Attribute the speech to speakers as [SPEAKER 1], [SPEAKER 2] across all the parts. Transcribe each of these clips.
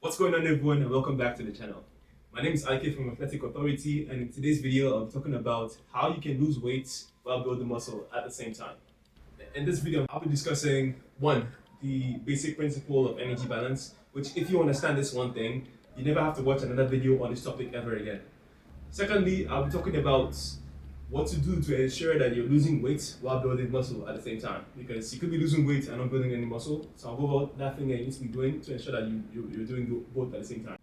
[SPEAKER 1] What's going on, everyone, and welcome back to the channel. My name is Ike from Athletic Authority, and in today's video I'll be talking about how you can lose weight while building muscle at the same time. In this video I'll be discussing one, the basic principle of energy balance, which if you understand this one thing, you never have to watch another video on this topic ever again. Secondly, I'll be talking about what to do to ensure that you're losing weight while building muscle at the same time, because you could be losing weight and not building any muscle. So I'll go over that thing that you need to be doing to ensure that you're doing both at the same time.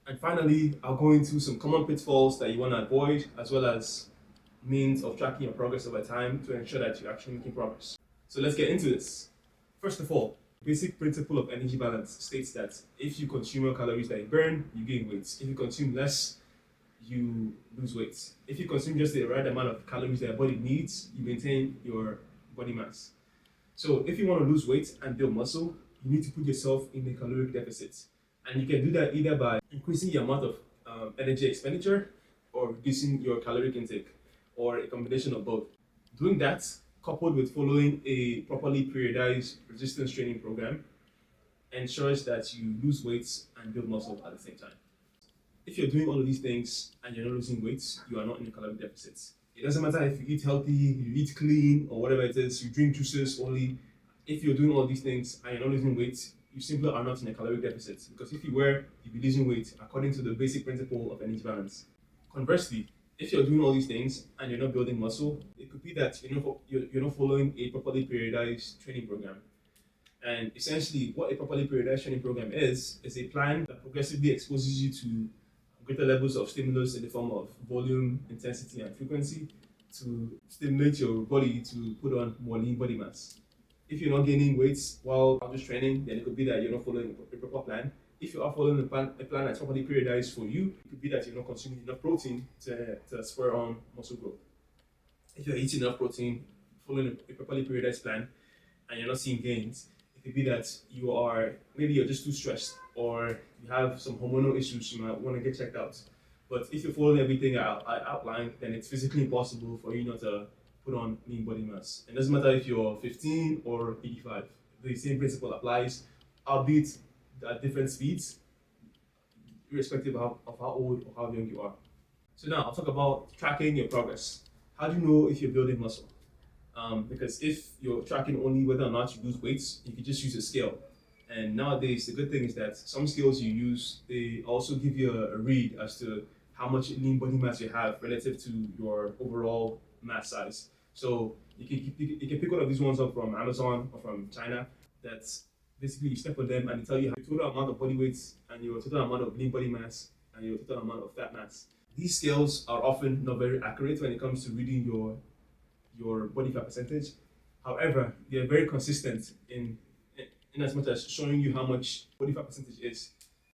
[SPEAKER 1] And finally, I'll go into some common pitfalls that you want to avoid, as well as means of tracking your progress over time to ensure that you're actually making progress. So let's get into this. First of all, basic principle of energy balance states that if you consume more calories than you burn, you gain weight. If you consume less, you lose weight. If you consume just the right amount of calories that your body needs, you maintain your body mass. So if you want to lose weight and build muscle, you need to put yourself in a caloric deficit. And you can do that either by increasing the amount of energy expenditure or reducing your caloric intake, or a combination of both. Doing that, coupled with following a properly periodized resistance training program, ensures that you lose weight and build muscle at the same time. If you're doing all of these things and you're not losing weight, you are not in a caloric deficit. It doesn't matter if you eat healthy, you eat clean, or whatever it is, you drink juices only. If you're doing all these things and you're not losing weight, you simply are not in a caloric deficit. Because if you were, you'd be losing weight according to the basic principle of energy balance. Conversely, if you're doing all these things and you're not building muscle, it could be that you're not following a properly periodized training program. And essentially, what a properly periodized training program is a plan that progressively exposes you to greater levels of stimulus in the form of volume, intensity, and frequency to stimulate your body to put on more lean body mass. If you're not gaining weight while just training, then it could be that you're not following a proper plan. If you are following a plan that's properly periodized for you, it could be that you're not consuming enough protein to spur on muscle growth. If you're eating enough protein, following a properly periodized plan, and you're not seeing gains, it could be that you're just too stressed, or you have some hormonal issues you might want to get checked out. But if you're following everything I outlined, then it's physically impossible for you not to put on lean body mass. It doesn't matter if you're 15 or 85. The same principle applies, albeit at different speeds, irrespective of how old or how young you are. So now I'll talk about tracking your progress. How do you know if you're building muscle? Because if you're tracking only whether or not you lose weight, you can just use a scale. And nowadays, the good thing is that some scales you use, they also give you a read as to how much lean body mass you have relative to your overall mass size. So you can pick one of these ones up from Amazon or from China. That's basically, you step on them and they tell you your total amount of body weight and your total amount of lean body mass and your total amount of fat mass. These scales are often not very accurate when it comes to reading your body fat percentage. However, they are very consistent in as much as showing you how much body fat percentage is.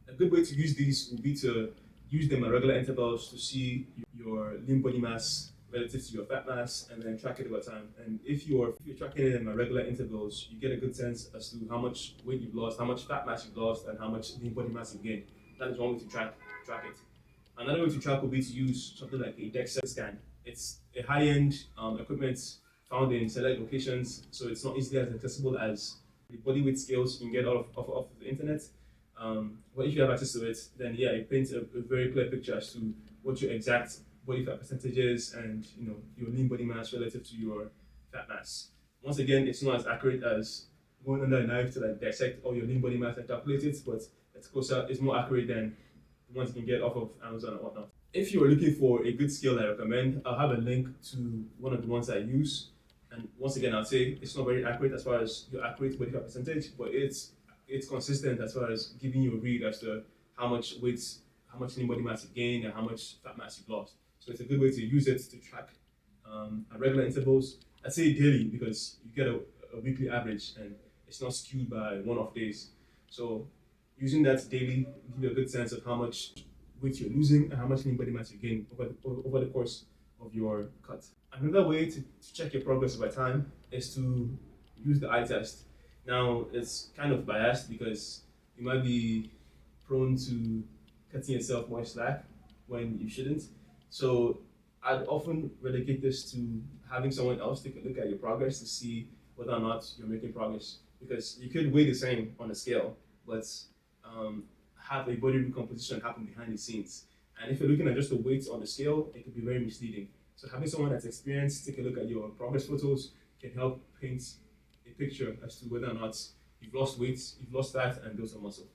[SPEAKER 1] A good way to use these would be to use them at regular intervals to see your lean body mass relative to your fat mass, and then track it over time. And if you're tracking them at regular intervals, you get a good sense as to how much weight you've lost, how much fat mass you've lost, and how much lean body mass you've gained. That is one way to track it. Another way to track would be to use something like a DEXA scan. It's a high-end equipment found in select locations, so it's not easily as accessible as the body weight scales you can get off the internet. But if you have access to it, then yeah, it paints a very clear picture as to what your exact body fat percentage is, and your lean body mass relative to your fat mass. Once again, it's not as accurate as going under a knife to like dissect all your lean body mass and calculate it, but it's more accurate than the ones you can get off of Amazon and whatnot. If you're looking for a good scale I recommend, I'll have a link to one of the ones I use. And once again, I'll say it's not very accurate as far as your accurate body fat percentage, but it's consistent as far as giving you a read as to how much weight, how much lean body mass you gained, and how much fat mass you've lost. So it's a good way to use it to track at regular intervals. I'd say daily, because you get a weekly average and it's not skewed by one-off days. So using that daily will give you a good sense of how much weight you're losing and how much lean body mass you gain over the course of your cut. Another way to check your progress over time is to use the eye test. Now, it's kind of biased because you might be prone to cutting yourself more slack when you shouldn't. So I'd often relegate this to having someone else take a look at your progress to see whether or not you're making progress. Because you could weigh the same on a scale, but have a body recomposition happen behind the scenes. And if you're looking at just the weights on the scale, it could be very misleading. So having someone that's experienced take a look at your progress photos can help paint a picture as to whether or not you've lost weight, you've lost fat, and built some muscle.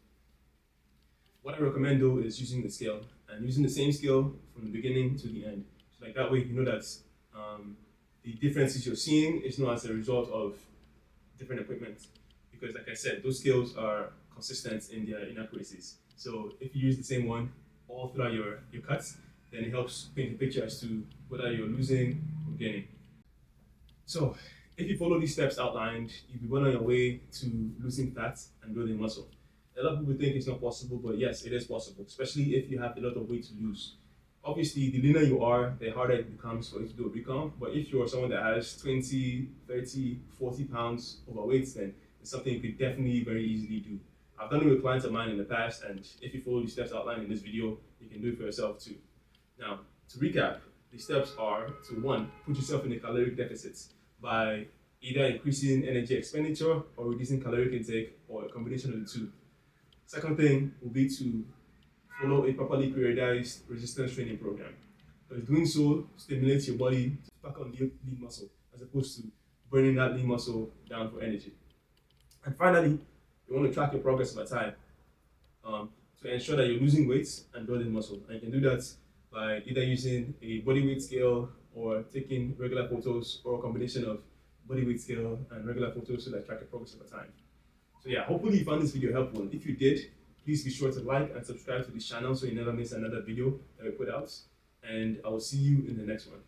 [SPEAKER 1] What I recommend though is using the scale and using the same scale from the beginning to the end. So like that way you know that the differences you're seeing is not as a result of different equipment. Because like I said, those scales are consistent in their inaccuracies. So if you use the same one all throughout your cuts, then it helps paint a picture as to whether you're losing or gaining. So if you follow these steps outlined, you'll be well on your way to losing fat and building muscle. A lot of people think it's not possible, but yes, it is possible, especially if you have a lot of weight to lose. Obviously, the leaner you are, the harder it becomes for you to do a recon. But if you're someone that has 20, 30, 40 pounds overweight, then it's something you could definitely very easily do. I've done it with clients of mine in the past, and if you follow the steps outlined in this video, you can do it for yourself too. Now, to recap, the steps are to 1, put yourself in a caloric deficit by either increasing energy expenditure or reducing caloric intake, or a combination of the two. Second thing will be to follow a properly periodized resistance training program, because doing so stimulates your body to pack on lean muscle as opposed to burning that lean muscle down for energy. And finally, you want to track your progress over time to ensure that you're losing weight and building muscle. And you can do that by either using a body weight scale or taking regular photos, or a combination of body weight scale and regular photos so that track your progress over time. So yeah, hopefully you found this video helpful. If you did, please be sure to like and subscribe to this channel so you never miss another video that we put out. And I will see you in the next one.